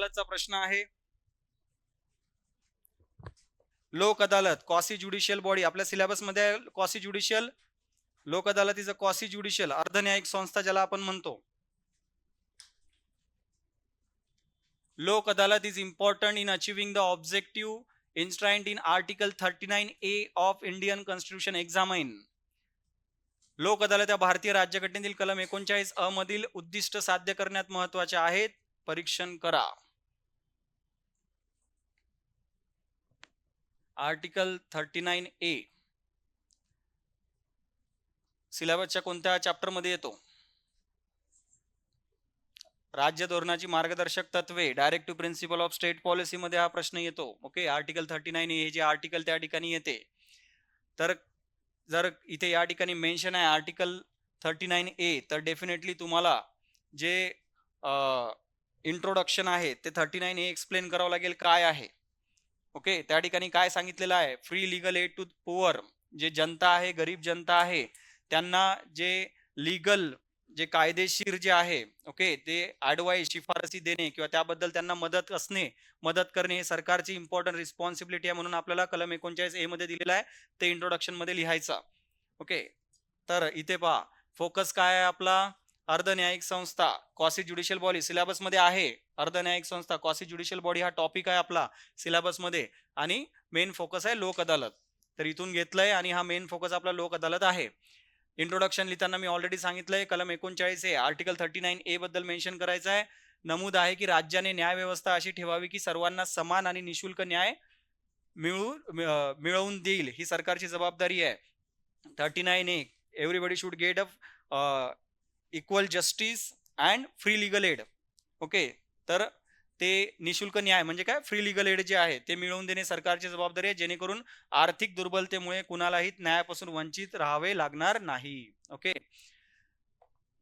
अदालतचा प्रश्न आहे. लोक अदालत क्वासी ज्युडिशियल बॉडी आपल्या सिलेबस मध्ये आहे. क्वासी ज्युडिशियल लोक अदालत इज अ क्वासी ज्युडिशियल अर्धन्यायिक संस्था ज्याला आपण म्हणतो. लोक अदालत is important in achieving the objective enshrined in Article 39A of Indian Constitution. Examine. लोक अदालत या भारतीय राज्यघटनेतील कलम 39 अ मधील उद्दिष्ट साध्य करण्यात महत्वाचे आहेत. परीक्षण करा. आर्टिकल 39A सिलेबसच्या कोणत्या चॅप्टर मध्ये येतो? राज्य धोरणाची मार्गदर्शक तत्वे directive principle of state policy मध्ये हा प्रश्न येतो. ओके, आर्टिकल 39 हे जे आर्टिकल त्या ठिकाणी येते. तर जर इथे या ठिकाणी मेन्शन आहे आर्टिकल 39A तर डेफिनेटली तुम्हाला जे इंट्रोडक्शन आहे ते 39A एक्सप्लेन करावं लागेल काय आहे. ओके, त्या ठिकाणी काय सांगितलेलं आहे? Free legal aid to poor, जे जनता आहे, गरीब जनता आहे, त्यांना जे लिगल जे कायदेशीर जे आहे ओके ते ऍडवाइस शिफारसी देणे किंवा त्याबद्दल त्यांना मदत करणे हे सरकारची इम्पॉर्टंट रिस्पॉन्सिबिलिटी आहे. म्हणून आपल्याला कलम 39A मध्ये दिलेला आहे ते इंट्रोडक्शन मध्ये लिहायचा. ओके, तर इथे पहा फोकस काय आहे आपला? अर्धन्यायिक संस्था क्वासी ज्युडिशियल बॉडी सिलेबस मध्ये आहे. अर्धन्यायिक संस्था क्वासी ज्युडिशियल बॉडी हा टॉपिक आहे आपला सिलेबस मध्ये आणि मेन फोकस आहे लोक अदालत. तर इथून घेतलंय आणि हा मेन फोकस आपला लोक अदालत आहे. इंट्रोडक्शन लिहिताना मी ऑलरेडी सांगितलंय कलम 39A आर्टिकल 39A बद्दल मेन्शन करायचं आहे. नमूद आहे की राज्याने न्याय व्यवस्था अशी ठेवावी की सर्वांना समान आणि निशुल्क न्याय मिळवून देईल ही सरकारची जबाबदारी आहे. 39A everybody should get a equal justice and free legal add. Okay, तर ते निशुल्क न्याय म्हणजे काय? फ्री लिगल एड जे आहे ते मिळवून देणे सरकारची जबाबदारी आहे, जेणेकरून आर्थिक दुर्बलतेमुळे कुणालाही न्यायापासून वंचित राहावे लागणार नाही. ओके,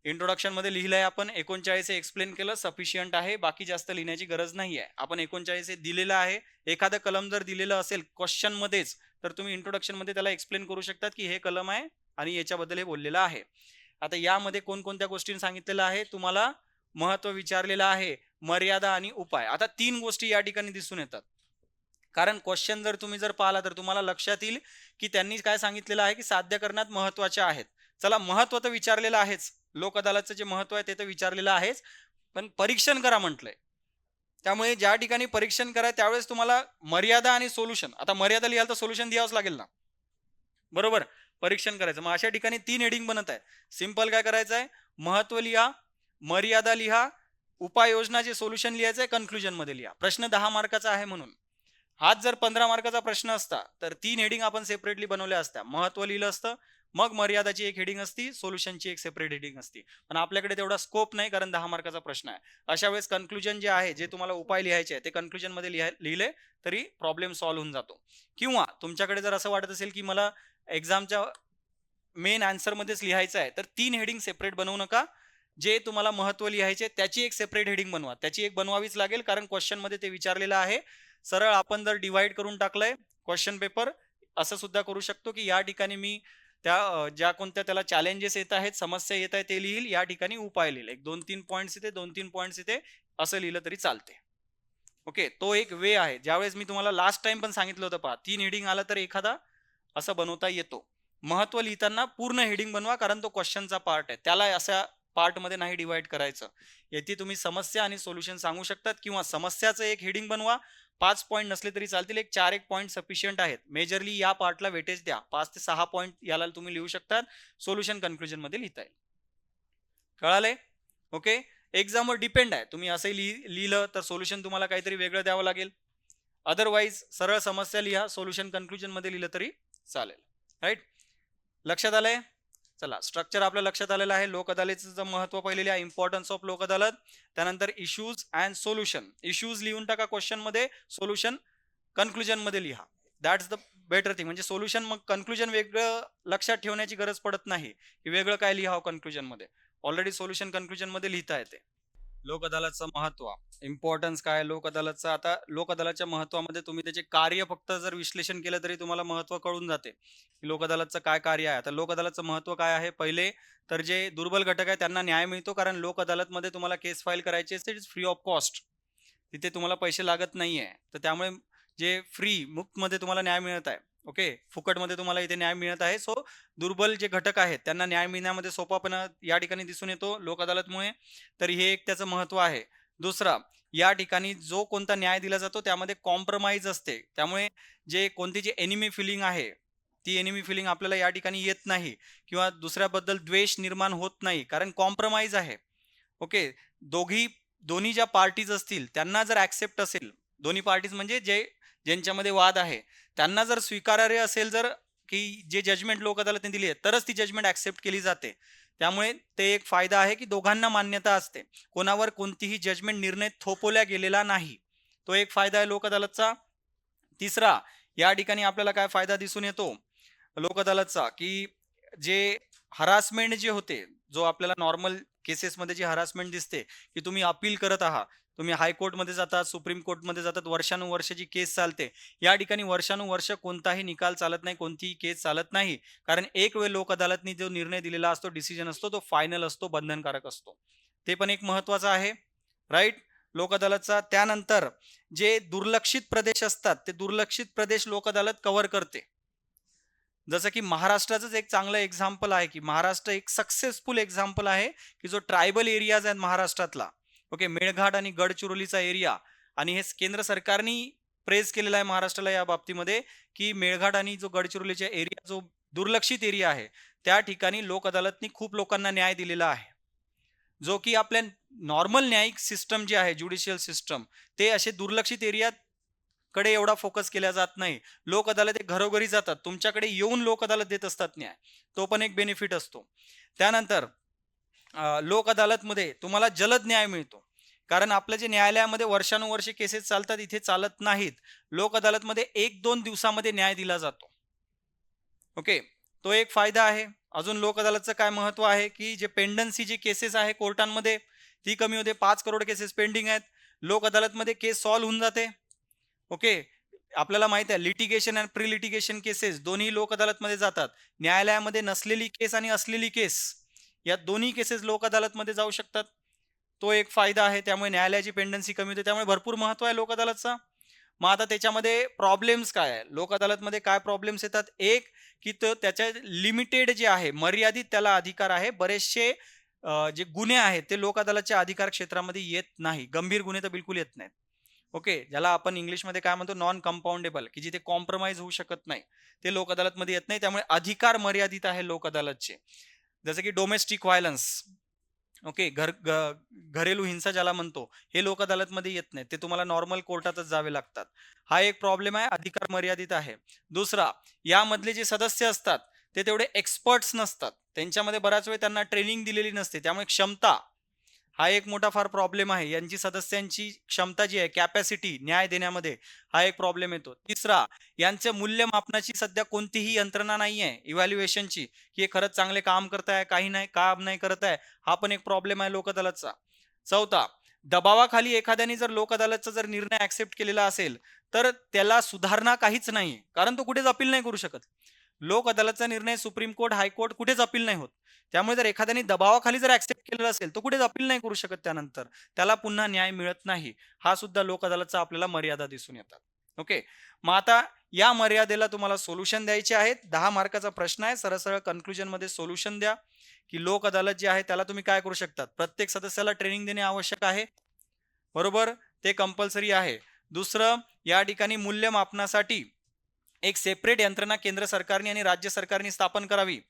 इंट्रोडक्शन मध्ये लिहिलंय आपण 39 एक्सप्लेन केलं, सफिशियंट आहे, बाकी जास्त लिहिण्याची गरज नाही आहे. आपण 39 दिलेलं आहे. एखादं कलम जर दिलेलं असेल क्वेश्चन मध्येच तर तुम्ही इंट्रोडक्शन मध्ये त्याला एक्सप्लेन करू शकतात की हे कलम आहे आणि याच्याबद्दल हे बोललेलं आहे. आता यामध्ये कोणकोणत्या गोष्टी सांगितलेलं आहे तुम्हाला महत्व विचारलेलं आहे, मर्यादा आणि उपाय. आता 3 गोष्टी या ठिकाणी दिसून येतात. कारण क्वेश्चन जर तुम्ही पाहिला तर तुम्हाला लक्षात येईल की त्यांनी काय सांगितलेलं आहे की साध्य करण्यात महत्वाचे आहेत. चला, महत्व तर विचारलेलं आहेच, लोक अदालतचं जे महत्व आहे ते तर विचारलेलं आहेच, पण परीक्षण करा म्हटलंय. त्यामुळे ज्या ठिकाणी परीक्षण करा त्यावेळेस तुम्हाला मर्यादा आणि सोल्युशन, आता मर्यादा लिहाल तर सोल्युशन द्यावंच लागेल ना, बरोबर? परीक्षण करायचं, मग अशा ठिकाणी 3 हेडिंग बनत आहे. सिंपल काय करायचं आहे? महत्व लिहा, मर्यादा लिहा, उपाययोजनाचे सोल्युशन लिहायचं आहे, कन्क्लुजन मध्ये लिहा. प्रश्न 10 मार्काचा आहे म्हणून. हाच जर 15 मार्काचा प्रश्न असता तर 3 हेडिंग आपण सेपरेटली बनवल्या असत्या. महत्व लिहिलं असतं, मग मर्यादाची एक हेडिंग असती, सोल्युशनची एक सेपरेट हेडिंग असती. पण आपल्याकडे तेवढा स्कोप नाही कारण 10 मार्काचा प्रश्न आहे. अशा वेळेस कन्क्लुजन जे आहे, जे तुम्हाला उपाय लिहायचे आहे ते कन्क्लुजन मध्ये लिहिले तरी प्रॉब्लेम सॉल्व्ह होऊन जातो. किंवा तुमच्याकडे जर असं वाटत असेल की मला एक्झामच्या मेन आन्सर मध्येच लिहायचं आहे तर 3 हेडिंग सेपरेट बनवू नका. जे तुम्हाला महत्व लिहायचे त्याची एक सेपरेट हेडिंग बनवा. त्याची एक बनवावीच लागेल कारण क्वेश्चन मध्ये ते विचारलेलं आहे. सरळ आपण जर डिवाइड करून टाकलंय क्वेश्चन पेपर, असं सुद्धा करू शकतो की या ठिकाणी मी त्या ज्या कोणत्या त्याला चॅलेंजेस येत आहेत, समस्या येत आहेत ते लिहिल, या ठिकाणी उपाय लिहिल. एक 2-3 पॉईंट्स इथे, 2-3 पॉईंट्स इथे असं लिहिलं तरी चालते. ओके, तो एक वे आहे. ज्यावेळेस मी तुम्हाला लास्ट टाइम पण सांगितलं होतं पहा, 3 हेडिंग आला तर एखादा असं बनवता येतो. महत्व लिहिताना पूर्ण हेडिंग बनवा कारण तो क्वेश्चनचा पार्ट आहे, त्याला अशा पार्ट मध्ये नाही डिवाइड करायचं. येथे तुम्ही समस्या आणि सोल्युशन सांगू शकतात किंवा समस्याचं एक हेडिंग बनवा. 5 पॉईंट नसले तरी चालतील, एक 4-1 पॉईंट सफिशियंट आहेत. मेजरली या पार्टला वेटेज द्या, 5 ते 6 पॉईंट याला तुम्ही लिहू शकतात. सोल्युशन कन्क्लुजन मध्ये लिहिता येईल. कळालंय? ओके, एक्झामवर डिपेंड आहे. तुम्ही असंही लिहिलं तर सोल्युशन तुम्हाला काहीतरी वेगळं द्यावं लागेल. अदरवाईज सरळ समस्या लिहा, सोल्युशन कन्क्लुजन मध्ये लिहिलं तरी चालेल. राईट, लक्षात आलंय? चला, स्ट्रक्चर आपल्या लक्षात आलेलं आहे. लोक अदालतीचं महत्व पाहिलेले आहे, इम्पॉर्टन्स ऑफ लोक अदालत. त्यानंतर इश्यूज अँड सोल्युशन. इश्यूज लिहून टाका क्वेश्चन मध्ये, सोल्युशन कन्क्लुजन मध्ये लिहा. That's the better thing. म्हणजे सोल्युशन मग कन्क्लुजन वेगळं लक्षात ठेवण्याची गरज पडत नाही की वेगळं काय लिहावं कन्क्लुजन मध्ये. ऑलरेडी सोल्युशन कन्क्लुजन मध्ये लिहिता येते. लोक अदालतचं महत्व, इम्पॉर्टन्स काय लोक अदालतचं? आता लोक अदालतच्या महत्वामध्ये तुम्ही त्याचे कार्य फक्त जर विश्लेषण केलं तरी तुम्हाला महत्व कळून जाते की लोक अदालतचं काय कार्य आहे. आता लोक अदालतचं महत्व काय आहे? पहिले तर जे दुर्बल घटक आहे त्यांना न्याय मिळतो, कारण लोक अदालतमध्ये तुम्हाला केस फाईल करायची असते फ्री ऑफ कॉस्ट. तिथे तुम्हाला पैसे लागत नाहीये. तर त्यामुळे जे फ्री मुफ्तमध्ये तुम्हाला न्याय मिळत आहे, ओके, फुकटमध्ये तुम्हाला इथे न्याय मिळत आहे. सो दुर्बल जे घटक आहेत त्यांना न्याय मिळण्यामध्ये सोपापणा या ठिकाणी दिसून येतो लोक अदालतमुळे. तर हे एक त्याचं महत्त्व आहे. दुसरा, या ठिकाणी जो कोणता न्याय दिला जातो त्यामध्ये कॉम्प्रोमाइज असते. त्यामुळे जे कोणती जी एनिमी फिलिंग आहे, ती एनिमी फिलिंग आपल्याला या ठिकाणी येत नाही किंवा दुसऱ्याबद्दल द्वेष निर्माण होत नाही, कारण कॉम्प्रोमाइज आहे. ओके. दोन्ही ज्या पार्टीज असतील त्यांना जर ऍक्सेप्ट असेल, दोन्ही पार्टीज म्हणजे ज्यांच्यामध्ये वाद आहे त्यांना जर स्वीकारार्ह असेल, जर की जे जजमेंट लोक अदालतने दिली आहे तरच ती जजमेंट ऍक्सेप्ट केली जाते. त्यामुळे ते एक फायदा आहे की दोघांना मान्यता असते, कोणावर कोणतीही जजमेंट निर्णय थोपवल्या गेलेला नाही. तो एक फायदा आहे लोक अदालतचा. तिसरा, या ठिकाणी आपल्याला काय फायदा दिसून येतो लोक अदालतचा, की जे हरासमेंट जे होते, जो आपल्याला नॉर्मल केसेसमध्ये जी हरासमेंट दिसते, की तुम्ही अपील करत आहात, तुम्ही हायकोर्टमध्ये जातात, सुप्रीम कोर्टमध्ये जातात, वर्षानुवर्ष जी केस चालते, या ठिकाणी वर्षानुवर्ष कोणताही निकाल चालत नाही, कोणतीही केस चालत नाही. कारण एक वेळ लोक अदालतनी जो निर्णय दिलेला असतो, डिसिजन असतो, तो फायनल असतो, बंधनकारक असतो. ते पण एक महत्वाचं आहे, राईट, लोक अदालतचा. त्यानंतर जे दुर्लक्षित प्रदेश असतात ते दुर्लक्षित प्रदेश लोक अदालत कव्हर करते. जसं की महाराष्ट्राचंच एक चांगलं एक्झाम्पल आहे, की महाराष्ट्र एक सक्सेसफुल एक्झाम्पल आहे, की जो ट्रायबल एरियाज आहेत महाराष्ट्रातला, ओके, मेळघाट आणि गडचिरोलीचा एरिया, आणि हे केंद्र सरकारने प्रेज केलेला आहे महाराष्ट्राला या बाबतीमध्ये, की मेळघाट आणि जो गडचिरोलीचा एरिया जो दुर्लक्षित एरिया आहे त्या ठिकाणी लोक अदालतनी खूप लोकांना न्याय दिलेला आहे, जो की आपल्या नॉर्मल न्यायिक सिस्टम जे आहे, ज्युडिशियल सिस्टम, ते असे दुर्लक्षित एरियात कडे एवढा फोकस केला जात नाही. लोक अदालत घरोघरी जातात, तुमच्याकडे येऊन लोक अदालत देत असतात न्याय, तो पण एक बेनिफिट असतो. त्यानंतर लोक अदालतमध्ये तुम्हाला जलद न्याय मिळतो, कारण आपलं जे न्यायालयामध्ये वर्षानुवर्षे केसेस चालतात इथे चालत नाहीत. लोक अदालतमध्ये 1-2 दिवसामध्ये न्याय दिला जातो. ओके, तो एक फायदा आहे. अजून लोक अदालतचं काय महत्व आहे, की जे पेंडन्सी जी केसेस आहे कोर्टांमध्ये ती कमी होते. 5 करोड केसेस पेंडिंग आहेत, लोक अदालतमध्ये केस सॉल्व्ह होऊन जाते. ओके, आपल्याला माहित आहे लिटिगेशन आणि प्री लिटिगेशन केसेस दोन्ही लोक अदालतमध्ये जातात. न्यायालयामध्ये नसलेली केस आणि असलेली केस या दोन्ही केसेस लोक अदालतमध्ये जाऊ शकतात. तो एक फायदा आहे. त्यामुळे न्यायालयाची पेंडन्सी कमी होते. त्यामुळे भरपूर महत्व आहे लोक अदालतचा. मग आता त्याच्यामध्ये प्रॉब्लेम्स काय आहे, लोक अदालतमध्ये काय प्रॉब्लेम्स येतात? एक, की तो त्याच्या लिमिटेड जे आहे, मर्यादित त्याला अधिकार आहे. बरेचसे जे गुन्हे आहेत ते लोक अदालतच्या अधिकार क्षेत्रामध्ये येत नाही. गंभीर गुन्हे तर बिलकुल येत नाहीत. ओके, ज्याला आपण इंग्लिशमध्ये काय म्हणतो, नॉन कंपाऊंडेबल, की जिथे कॉम्प्रोमाइज होऊ शकत नाही, ते लोक अदालतमध्ये येत नाही. त्यामुळे अधिकार मर्यादित आहे लोक अदालतचे. जसं की डोमेस्टिक व्हायलन्स, ओके, घरेलू हिंसा ज्याला म्हणतो, हे लोक अदालतमध्ये येत नाही, ते तुम्हाला नॉर्मल कोर्टातच जावे लागतात. हा एक प्रॉब्लेम आहे, अधिकार मर्यादित आहे. दुसरा, यामधले जे सदस्य असतात ते तेवढे एक्सपर्ट्स नसतात, त्यांच्यामध्ये बराच वेळ त्यांना ट्रेनिंग दिलेली नसते. त्यामुळे क्षमता हा एक मोठा फार प्रॉब्लेम आहे. यांची सदस्यांची क्षमता जी आहे, कॅपॅसिटी न्याय देण्यामध्ये, हा एक प्रॉब्लेम येतो. तिसरा, यांच्या मूल्यमापनाची सध्या कोणतीही यंत्रणा नाही आहे इव्हॅल्युएशनची, की हे खरंच चांगले काम करताय, काही नाही काम नाही करत आहे, हा पण एक प्रॉब्लेम आहे लोक अदालतचा. चौथा, दबावाखाली एखाद्याने जर लोक अदालतचा जर निर्णय ऍक्सेप्ट केलेला असेल तर त्याला सुधारणा काहीच नाही, कारण तो कुठेच अपील नाही करू शकत. लोक अदालतचा निर्णय सुप्रीम कोर्ट, हायकोर्ट कुठेच अपील नाही होत. त्यामुळे जर एखाद्याने दबावाखाली जर ऍक्सेप्ट केलेलं असेल तो कुठेच अपील नाही करू शकत, त्यानंतर त्याला पुन्हा न्याय मिळत नाही. हा सुद्धा लोक अदालतचा आपल्याला मर्यादा दिसून येतात. ओके, मग आता या मर्यादेला तुम्हाला सोल्युशन द्यायचे आहेत. 10 मार्काचा प्रश्न आहे, सरळ सरळ कन्क्लुजन मध्ये सोल्युशन द्या, की लोक अदालत जे आहे त्याला तुम्ही काय करू शकतात. प्रत्येक सदस्याला ट्रेनिंग देणे आवश्यक आहे, बरोबर, ते कंपल्सरी आहे. दुसरं, या ठिकाणी मूल्यमापनासाठी एक सेपरेट यंत्रणा केंद्र सरकारने आणि राज्य सरकारने स्थापन करावी.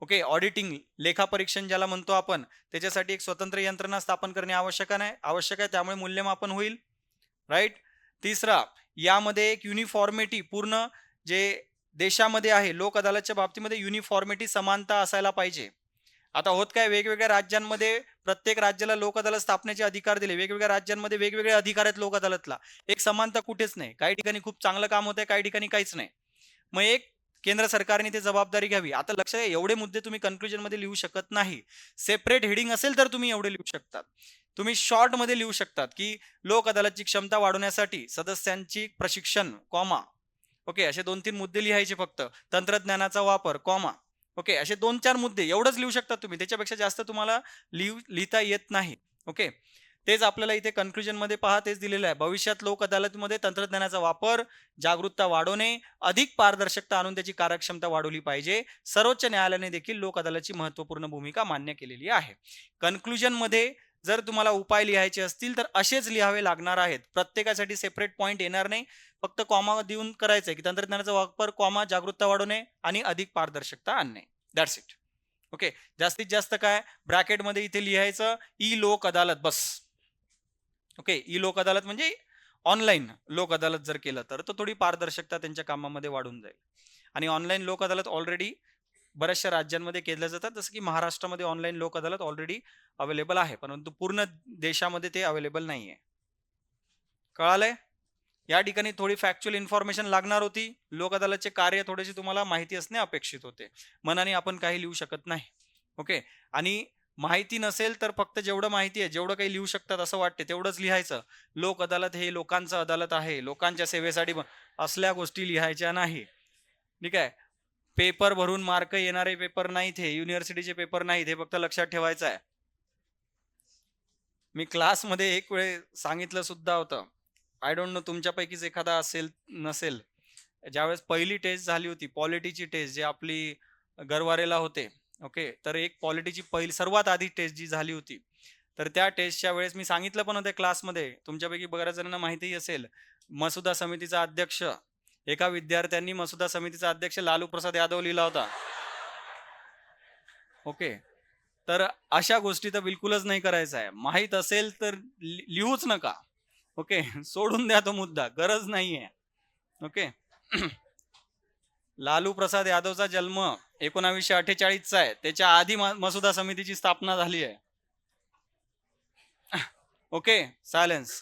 ओके, ऑडिटिंग, लेखापरीक्षण ज्याला म्हणतो आपण, त्याच्यासाठी एक स्वतंत्र यंत्रणा स्थापन करणे आवश्यक आहे. त्यामुळे मूल्यमापन होईल, राईट. तिसरा, यामध्ये एक युनिफॉर्मिटी पूर्ण जे देशामध्ये आहे लोक अदालतच्या बाबतीमध्ये युनिफॉर्मिटी, समानता असायला पाहिजे. आता होत काय, वेगवेगळ्या राज्यांमध्ये प्रत्येक राज्याला लोक अदालत स्थापनेचे अधिकार दिले, वेगवेगळ्या राज्यांमध्ये वेगवेगळे अधिकार आहेत लोक अदालतला, एक समानता कुठेच नाही. काही ठिकाणी खूप चांगलं काम होत आहे, काही ठिकाणी काहीच नाही. मग एक केंद्र सरकारने ते जबाबदारी घ्यावी. आता लक्षात घ्या, एवढे मुद्दे तुम्ही कन्क्लुजन मध्ये लिहू शकत नाही. सेपरेट हेडिंग असेल तर तुम्ही एवढे लिहू शकतात. तुम्ही शॉर्ट मध्ये लिहू शकतात, की लोक अदालतची क्षमता वाढवण्यासाठी सदस्यांची प्रशिक्षण, कॉमा, ओके, असे 2-3 मुद्दे लिहायचे फक्त. तंत्रज्ञानाचा वापर, कॉमा, ओके, असे 2-4 मुद्दे एवढंच लिहू शकता तुम्ही, त्याच्यापेक्षा जास्त तुम्हाला लिहिता येत नाही. ओके, तेच आपल्याला इथे कन्क्लुजन मध्ये पहा तेच दिलेलं आहे. भविष्यात लोक अदालतीमध्ये तंत्रज्ञानाचा वापर, जागरूकता वाढवणे, अधिक पारदर्शकता आणून त्याची कार्यक्षमता वाढवली पाहिजे. सर्वोच्च न्यायालयाने देखील लोक अदालतची महत्त्वपूर्ण भूमिका मान्य केलेली आहे. कन्क्लुजन मध्ये जर तुम्हाला उपाय लिहायचे असतील तर असेच लिहावे लागणार आहेत. प्रत्येकासाठी सेपरेट पॉईंट येणार नाही. फक्त कॉमा देऊन करायचंय की तंत्रज्ञानाचा वापर, कॉमा, जागरूकता वाढवणे आणि अधिक पारदर्शकता आणणे. That's it. ओके. जास्तीत जास्त काय ब्रॅकेटमध्ये इथे लिहायचं ई लोक अदालत बस. ओके. ई लोक अदालत म्हणजे ऑनलाईन लोक अदालत जर केलं तर थोडी पारदर्शकता त्यांच्या कामामध्ये वाढून जाईल. आणि ऑनलाईन लोक अदालत ऑलरेडी बऱ्याचशा राज्यांमध्ये केल्या जातात, जसं की महाराष्ट्रामध्ये ऑनलाईन लोक अदालत ऑलरेडी अवेलेबल आहे, परंतु पूर्ण देशामध्ये ते अवेलेबल नाहीये. कळालंय? या ठिकाणी थोडी फॅक्च्युअल इन्फॉर्मेशन लागणार होती. लोक अदालतचे कार्य थोडेसे तुम्हाला माहिती असणे अपेक्षित होते. मनाने आपण काही लिहू शकत नाही. ओके. आणि माहिती नसेल तर फक्त जेवढं माहिती आहे, जेवढं काही लिहू शकतात असं वाटते तेवढंच लिहायचं. लोक अदालत हे लोकांचं अदालत आहे, लोकांच्या सेवेसाठी असल्या गोष्टी लिहायच्या नाही. ठीक आहे. पेपर भरून मार्क येणारे पेपर नाहीत हे, युनिव्हर्सिटीचे पेपर नाहीत हे, फक्त लक्षात ठेवायचं आहे. मी क्लासमध्ये एक वेळ सांगितलं सुद्धा होतं. आय डोंट नो तुमच्यापैकीच एखादा असेल नसेल. ज्यावेळेस पहिली टेस्ट झाली होती पॉलिटीची टेस्ट, जे आपली गरवारेला होते. ओके. तर एक पॉलिटीची पहिली सर्वात आधी टेस्ट जी झाली होती, तर त्या टेस्टच्या वेळेस मी सांगितलं पण होतं क्लासमध्ये, तुमच्यापैकी बऱ्याच जणांना माहितीही असेल. मसुदा समितीचा अध्यक्ष, एका विद्यार्थ्यांनी मसुदा समितीचा अध्यक्ष लालू प्रसाद यादव लिहिला होता. ओके. तर अशा गोष्टी तर बिलकुलच नाही करायचं आहे. माहीत असेल तर लिहूच नका. ओके. सोडून द्या तो मुद्दा, गरज नाहीये. ओके. लालू प्रसाद यादवचा जन्म 1948चा आहे. त्याच्या आधी मसुदा समितीची स्थापना झाली आहे. ओके. सायलेन्स.